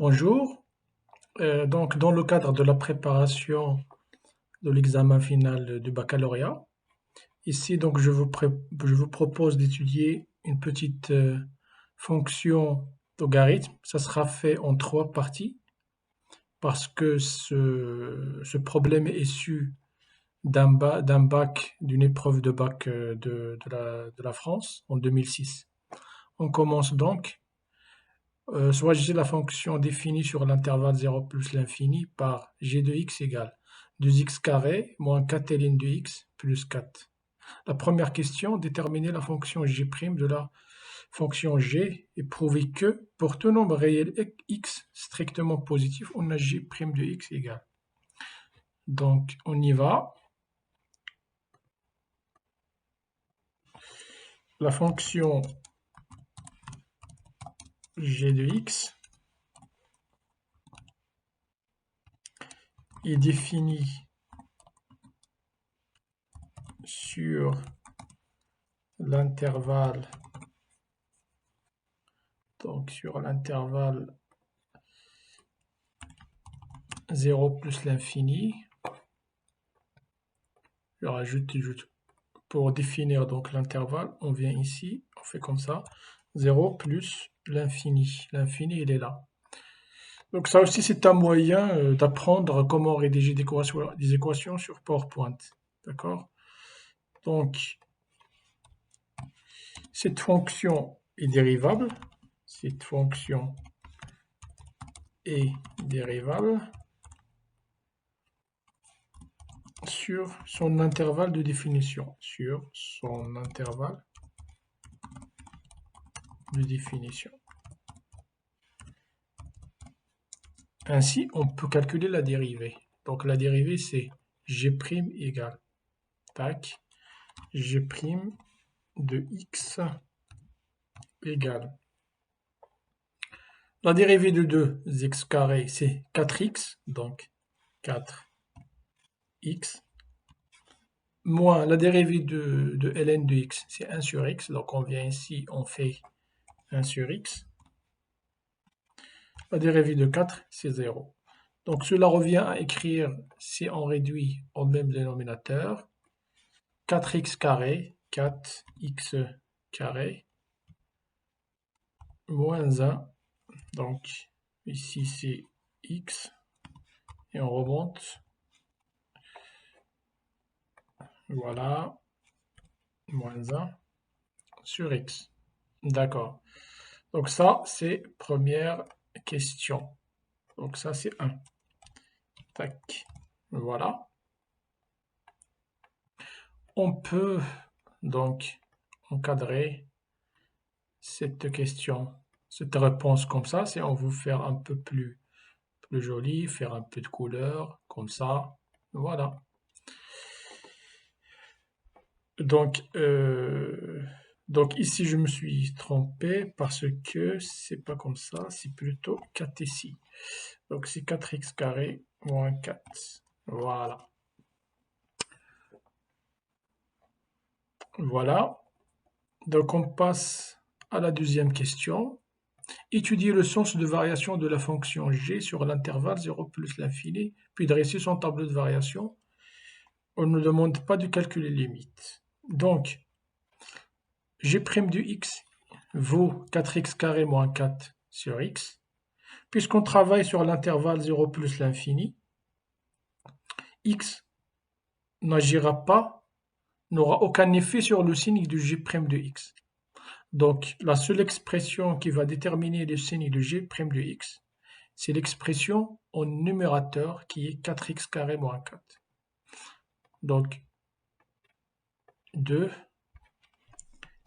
Bonjour. Donc, dans le cadre de la préparation de l'examen final du baccalauréat, ici, donc, je vous propose d'étudier une petite fonction logarithme. Ça sera fait en trois parties parce que ce problème est issu d'un bac, d'une épreuve de bac de la France en 2006. On commence donc. Soit j'ai la fonction définie sur l'intervalle 0 plus l'infini par g de x égale 2x carré moins 4 ln de x plus 4. La première question, déterminer la fonction g' de la fonction g et prouver que pour tout nombre réel x strictement positif, on a g' de x égale. Donc on y va. La fonction g de x est définie sur l'intervalle, donc sur l'intervalle 0 plus l'infini. Je rajoute pour définir donc l'intervalle, on vient ici, on fait comme ça, 0 plus l'infini. L'infini, il est là. Donc ça aussi, c'est un moyen d'apprendre comment rédiger des équations sur PowerPoint. D'accord? Donc, cette fonction est dérivable. Cette fonction est dérivable sur son intervalle de définition. Sur son intervalle de définition. Ainsi, on peut calculer la dérivée. Donc la dérivée, c'est g' égale, tac, g' de x égale. La dérivée de 2x carré, c'est 4x, donc 4x, moins la dérivée de ln de x, c'est 1 sur x, donc on vient ici, on fait 1 sur x. La dérivée de 4, c'est 0. Donc cela revient à écrire, si on réduit au même dénominateur, 4x carré, 4x carré, moins 1, donc ici c'est x, et on remonte, voilà, moins 1 sur x. D'accord. Donc ça, c'est première question. Donc ça, c'est 1. Tac, voilà. On peut donc encadrer cette question, cette réponse comme ça, si on veut faire un peu plus joli, faire un peu de couleur, comme ça, voilà. Donc ici, je me suis trompé parce que c'est pas comme ça, c'est plutôt 4 ici. Donc c'est 4x carré moins 4. Voilà. Voilà. Donc on passe à la deuxième question. Étudier le sens de variation de la fonction g sur l'intervalle 0 plus l'infini, puis dresser son tableau de variation. On ne demande pas de calculer les limites. Donc, g' de x vaut 4x carré moins 4 sur x. Puisqu'on travaille sur l'intervalle 0 plus l'infini, x n'agira pas, n'aura aucun effet sur le signe de g' de x. Donc, la seule expression qui va déterminer le signe de g' de x, c'est l'expression en numérateur qui est 4x carré moins 4. Donc, 2.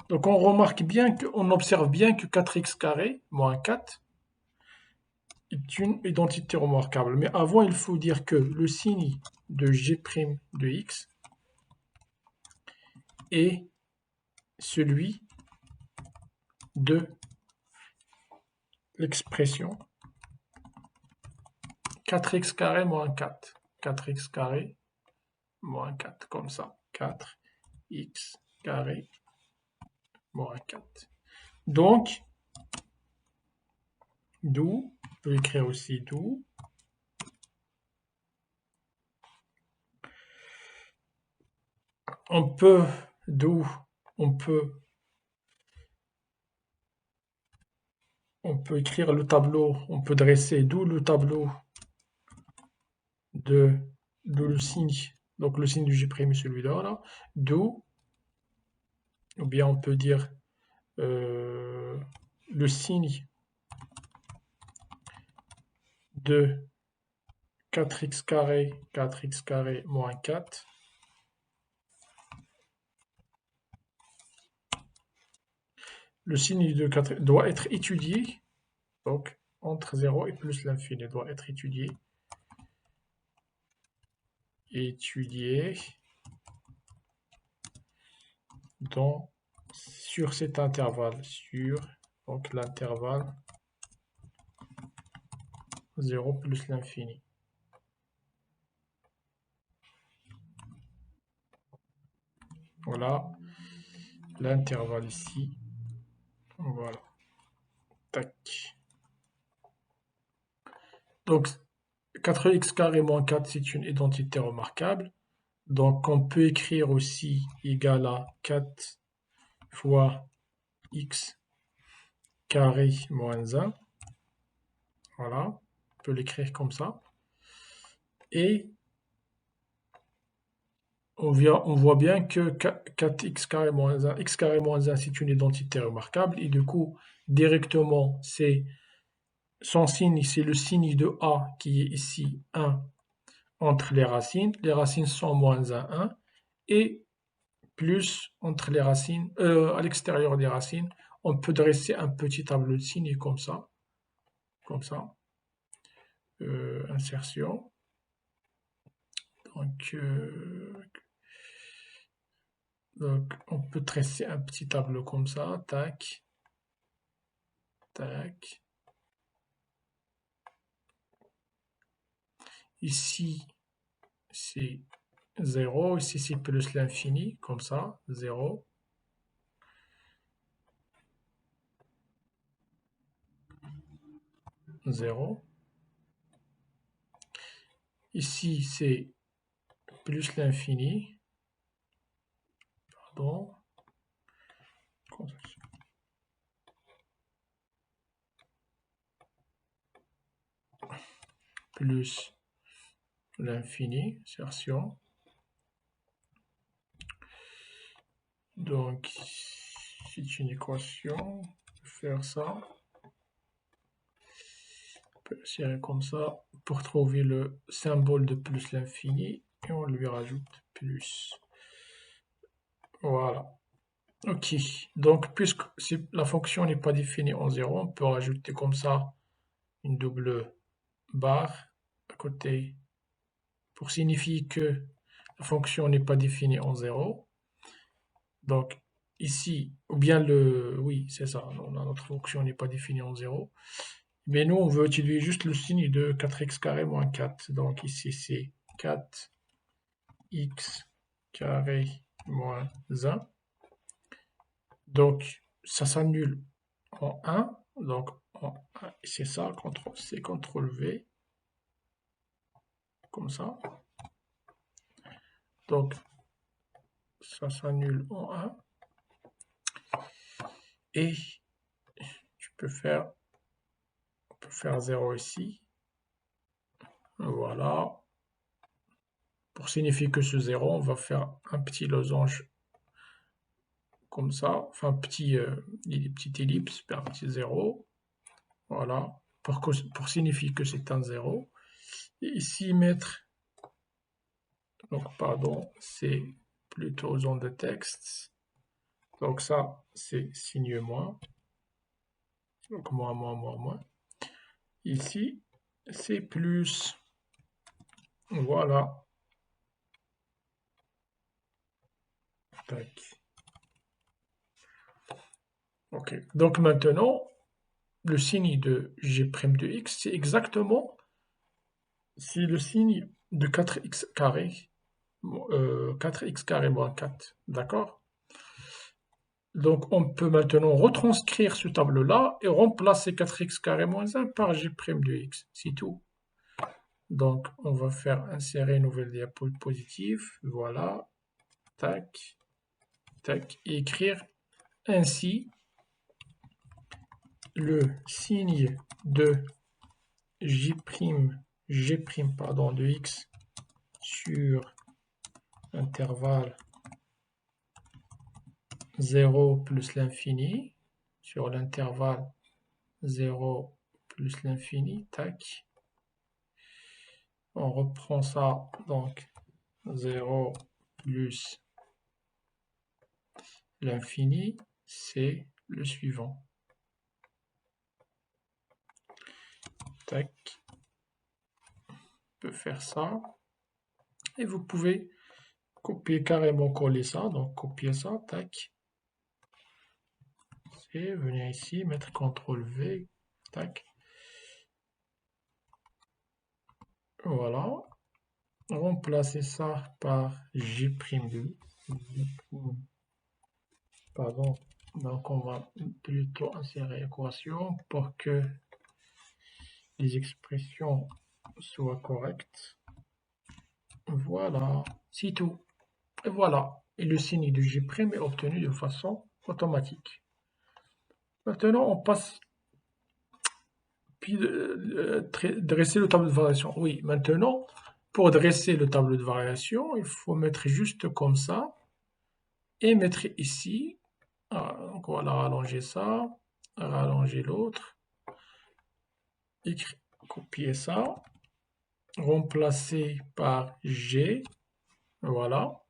Donc, on remarque bien on observe bien que 4x carré moins 4 est une identité remarquable. Mais avant, il faut dire que le signe de g' de x est celui de l'expression 4x carré moins 4. 4x carré moins 4, comme ça. 4x carré moins 4. Donc, d'où peut écrire aussi do. On peut do, on peut écrire le tableau, on peut dresser do le tableau de le signe, donc le signe du G' est celui-là, là, do, ou bien on peut dire le signe de 4x carré moins 4. Le signe de 4 doit être étudié, donc entre 0 et plus l'infini doit être étudié. Sur cet intervalle, donc l'intervalle 0 plus l'infini. Voilà l'intervalle ici. Voilà. Tac. Donc 4x carré moins 4, c'est une identité remarquable. Donc on peut écrire aussi égal à 4 fois x carré moins 1. Voilà, on peut l'écrire comme ça. Et on voit bien que 4x carré moins 1, x carré moins 1, c'est une identité remarquable. Et du coup, directement, c'est son signe, c'est le signe de A qui est ici 1 entre les racines. Les racines sont moins 1, 1. Et plus entre les racines, à l'extérieur des racines, on peut dresser un petit tableau de signes comme ça. Comme ça. Insertion. Donc, on peut tracer un petit tableau comme ça, tac, tac. Ici, c'est 0, ici c'est plus l'infini, comme ça, 0. Ici, c'est plus l'infini. Pardon. Plus l'infini, insertion. Donc, c'est une équation. On peut faire ça. On peut insérer comme ça pour trouver le symbole de plus l'infini et on lui rajoute plus. Voilà. Ok. Donc, puisque la fonction n'est pas définie en 0, on peut rajouter comme ça une double barre à côté pour signifier que la fonction n'est pas définie en 0. Donc, ici, ou bien oui, c'est ça, notre fonction n'est pas définie en 0. Mais nous, on veut utiliser juste le signe de 4x carré moins 4. Donc, ici, c'est 4x carré moins 1. Donc, ça s'annule en 1. Donc, c'est ça, CTRL-C, CTRL-V. Comme ça. Donc, ça s'annule en 1. Et on peut faire 0 ici. Voilà. Pour signifier que ce 0, on va faire un petit losange comme ça. Enfin, une petite ellipse, un petit 0. Voilà. Pour signifier que c'est un 0. Et ici, mettre... Donc, pardon, c'est plutôt zone de texte. Donc ça, c'est signe moins. Donc moins, moins, moins, moins. Ici, c'est plus. Voilà. Tac. Ok. Donc maintenant, le signe de G' de x, c'est exactement c'est le signe de 4x carré. 4x carré moins 4. D'accord? Donc on peut maintenant retranscrire ce tableau-là et remplacer 4x carré moins 1 par g' de x. C'est tout. Donc on va faire insérer une nouvelle diapositive. Voilà. Tac. Tac. Et écrire ainsi le signe de g', de x sur intervalle 0 plus l'infini, sur l'intervalle 0 plus l'infini, tac. On reprend ça, donc 0 plus l'infini, c'est le suivant. Tac. On peut faire ça. Et vous pouvez copier, carrément coller ça, donc copier ça, tac. Et venir ici, mettre CTRL V, tac. Voilà. Remplacer ça par G' de pardon. Donc on va plutôt insérer équation pour que les expressions soient correctes. Voilà, c'est tout. Et voilà. Et le signe de G' est obtenu de façon automatique. Maintenant, on passe puis dresser le tableau de variation. Oui, maintenant, pour dresser le tableau de variation, il faut mettre juste comme ça et mettre ici. Donc voilà, rallonger ça, rallonger l'autre, copier ça, remplacer par G, voilà,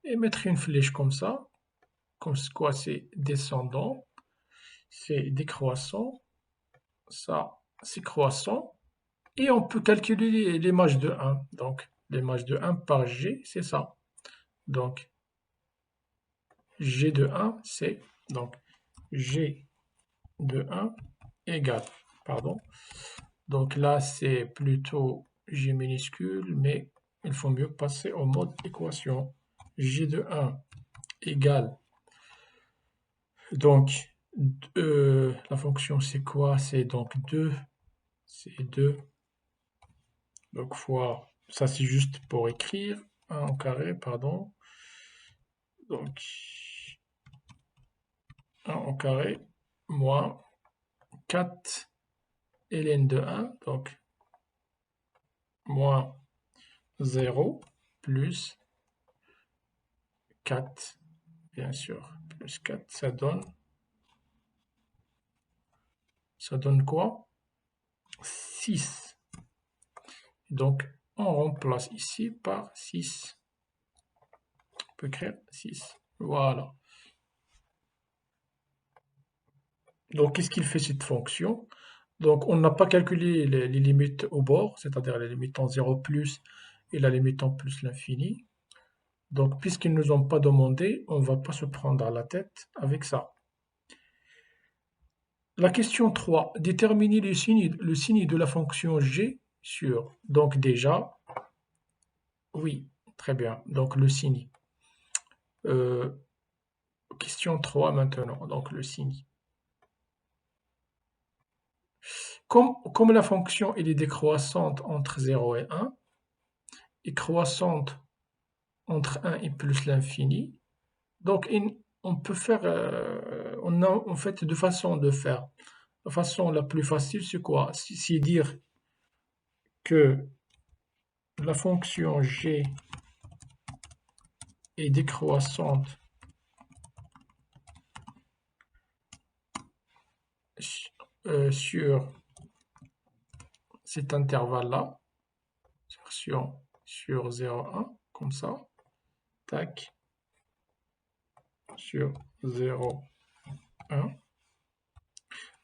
et mettre une flèche comme ça, comme quoi c'est descendant, c'est décroissant, ça c'est croissant, et on peut calculer l'image de 1. Donc l'image de 1 par G, c'est ça. Donc G de 1, c'est donc G de 1 égale, pardon. Donc là, c'est plutôt G minuscule, mais il faut mieux passer au mode équation. G de 1 égale, donc la fonction c'est quoi? C'est donc 2, c'est 2, donc fois, ça c'est juste pour écrire, 1 au carré, pardon. Donc 1 au carré moins 4 ln de 1, donc moins 0 plus 4, bien sûr, plus 4, ça donne quoi? 6. Donc on remplace ici par 6. On peut écrire 6. Voilà. Donc qu'est-ce qu'il fait cette fonction? Donc on n'a pas calculé les limites au bord, c'est-à-dire les limites en 0 plus et la limite en plus l'infini. Donc puisqu'ils ne nous ont pas demandé, on ne va pas se prendre à la tête avec ça. La question 3, déterminer le signe de la fonction g sur. Donc déjà, oui, très bien. Donc le signe. Question 3 maintenant, donc le signe. Comme la fonction elle est décroissante entre 0 et 1, et croissante entre 1 et plus l'infini, donc on peut faire, on a en fait deux façons de faire. La façon la plus facile, c'est quoi? C'est dire que la fonction g est décroissante sur cet intervalle-là, sur 0,1, comme ça, tac, sur 0,1.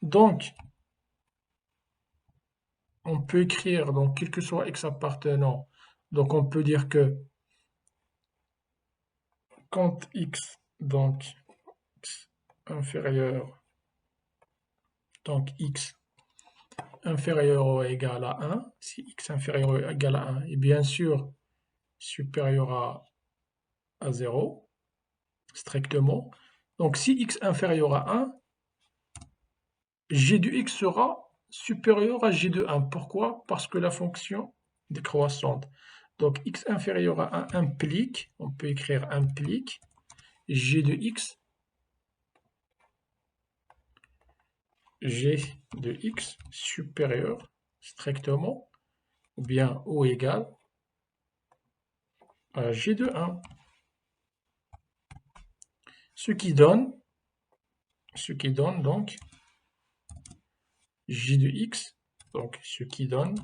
Donc, on peut écrire, donc, quel que soit x appartenant, donc on peut dire que quand x, donc, x inférieur, donc x inférieur ou égal à 1, si x inférieur ou égal à 1 est bien sûr supérieur à 0, strictement, Donc si x inférieur à 1, g de x sera supérieur à g de 1. Pourquoi? Parce que la fonction est décroissante. Donc x inférieur à 1 implique, on peut écrire implique, g de x supérieur strictement, ou bien ou égal à g de 1. Ce qui donne donc j de x, donc ce qui donne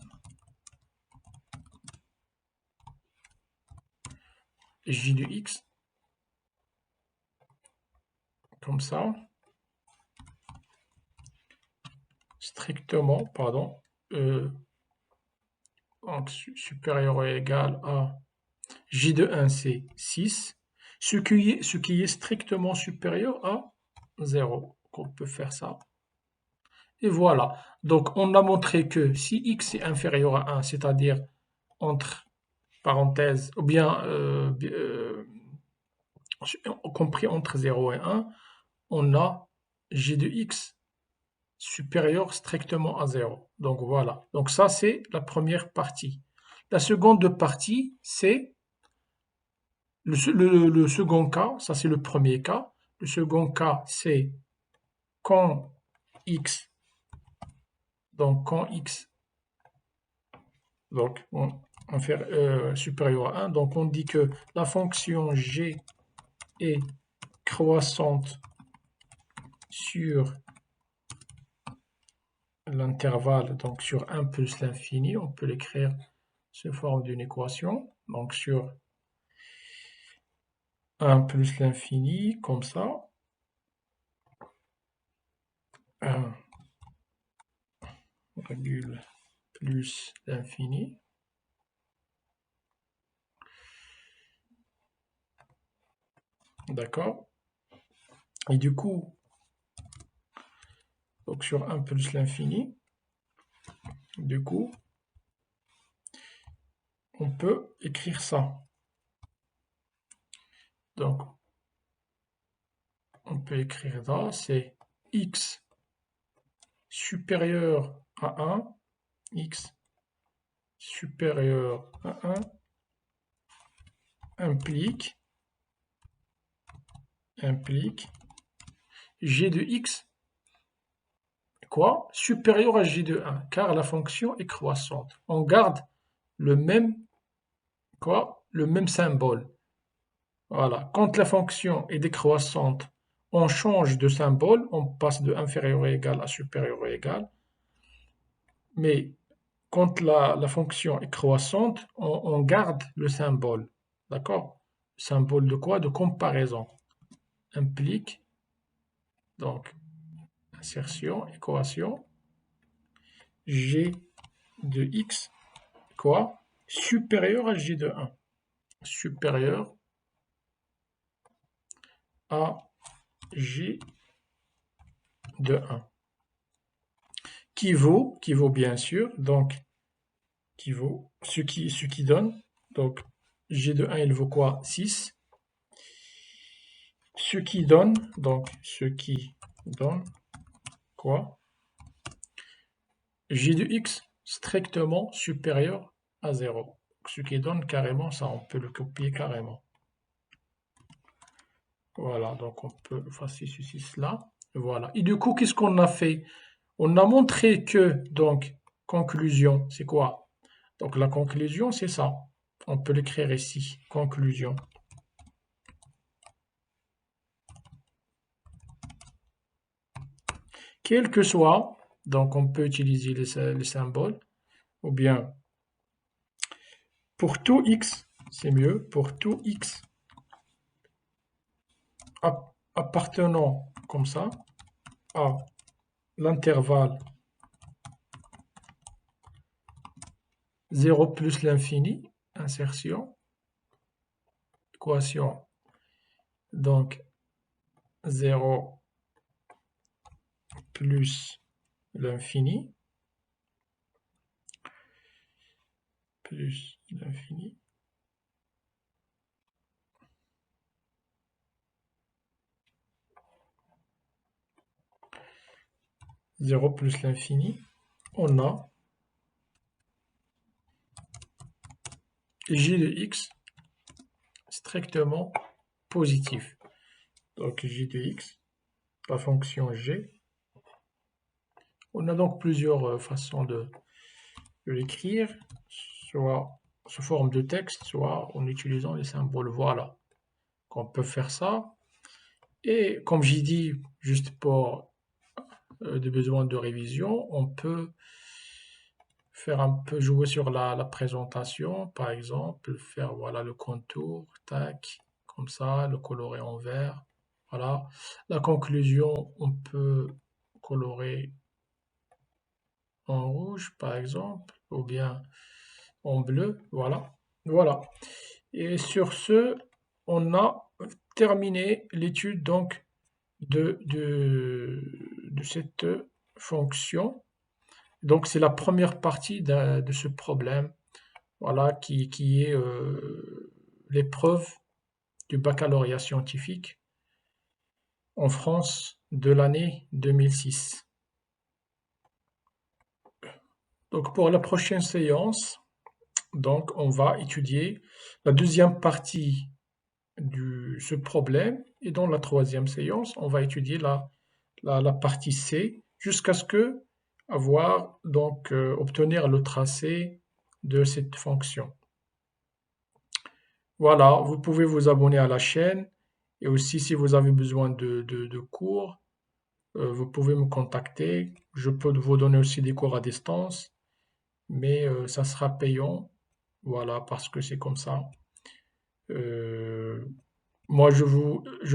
j de x comme ça, strictement, pardon, donc supérieur ou égal à j de 1 c'est 6, ce qui est strictement supérieur à 0. On peut faire ça. Et voilà. Donc on a montré que si x est inférieur à 1, c'est-à-dire entre parenthèses, ou bien compris entre 0 et 1, on a g de x supérieur strictement à 0. Donc voilà. Donc ça, c'est la première partie. La seconde partie, c'est le second cas. Ça, c'est le premier cas. Le second cas, c'est quand x, donc quand x, donc on fait supérieur à 1, donc on dit que la fonction g est croissante sur l'intervalle, donc sur 1 plus l'infini, on peut l'écrire sous forme d'une équation, donc sur 1 plus l'infini, comme ça, 1 virgule plus l'infini, d'accord? Et du coup, donc sur 1 plus l'infini, du coup, on peut écrire ça. Donc, on peut écrire ça, c'est x supérieur à 1, x supérieur à 1 implique g de x quoi? Supérieur à g de 1, car la fonction est croissante. On garde le même quoi? Le même symbole. Voilà. Quand la fonction est décroissante, on change de symbole, on passe de inférieur ou égal à supérieur ou égal. Mais quand la fonction est croissante, on garde le symbole. D'accord? Symbole de quoi? De comparaison. Implique, donc, insertion, équation, g de x, quoi? Supérieur à g de 1. Supérieur à g de 1. Qui vaut bien sûr, donc, qui vaut, ce qui donne, donc, g de 1, il vaut quoi? 6. Ce qui donne, donc, ce qui donne quoi? J de x strictement supérieur à 0. Ce qui donne carrément ça, on peut le copier carrément. Voilà, donc on peut effacer ceci, cela. Voilà. Et du coup, qu'est-ce qu'on a fait? On a montré que, donc, conclusion, c'est quoi? Donc la conclusion, c'est ça. On peut l'écrire ici, conclusion. Quel que soit, donc on peut utiliser les symboles, ou bien pour tout x, c'est mieux, pour tout x appartenant comme ça à l'intervalle 0 plus l'infini, insertion, équation, donc 0 plus l'infini, 0 plus l'infini, on a j de x strictement positif. Donc j de x, la fonction g. On a donc plusieurs façons de l'écrire, soit sous forme de texte, soit en utilisant les symboles. Voilà, qu'on peut faire ça. Et comme j'ai dit, juste pour des besoins de révision, on peut faire un peu jouer sur la présentation, par exemple, faire voilà le contour, tac, comme ça, le colorer en vert. Voilà. La conclusion, on peut colorer en rouge, par exemple, ou bien en bleu. Voilà. Voilà. Et sur ce, on a terminé l'étude donc de cette fonction. Donc c'est la première partie de ce problème, voilà, qui est l'épreuve du baccalauréat scientifique en France de l'année 2006. Donc pour la prochaine séance, donc on va étudier la deuxième partie de ce problème et dans la troisième séance, on va étudier la partie C jusqu'à ce que avoir donc obtenir le tracé de cette fonction. Voilà, vous pouvez vous abonner à la chaîne et aussi si vous avez besoin de cours, vous pouvez me contacter. Je peux vous donner aussi des cours à distance, mais ça sera payant. Voilà, parce que c'est comme ça. Euh, Moi, je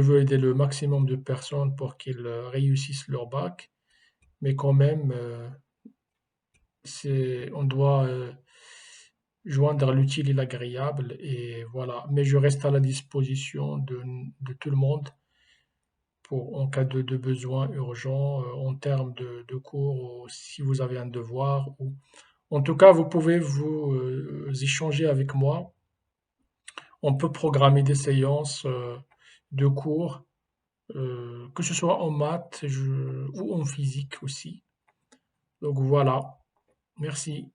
veux aider le maximum de personnes pour qu'ils réussissent leur bac, mais quand même, on doit joindre l'utile et l'agréable, et voilà. Mais je reste à la disposition de tout le monde pour, en cas de besoin urgent, en termes de cours, ou si vous avez un devoir, ou en tout cas, vous pouvez vous échanger avec moi. On peut programmer des séances de cours, que ce soit en maths ou en physique aussi. Donc voilà, merci.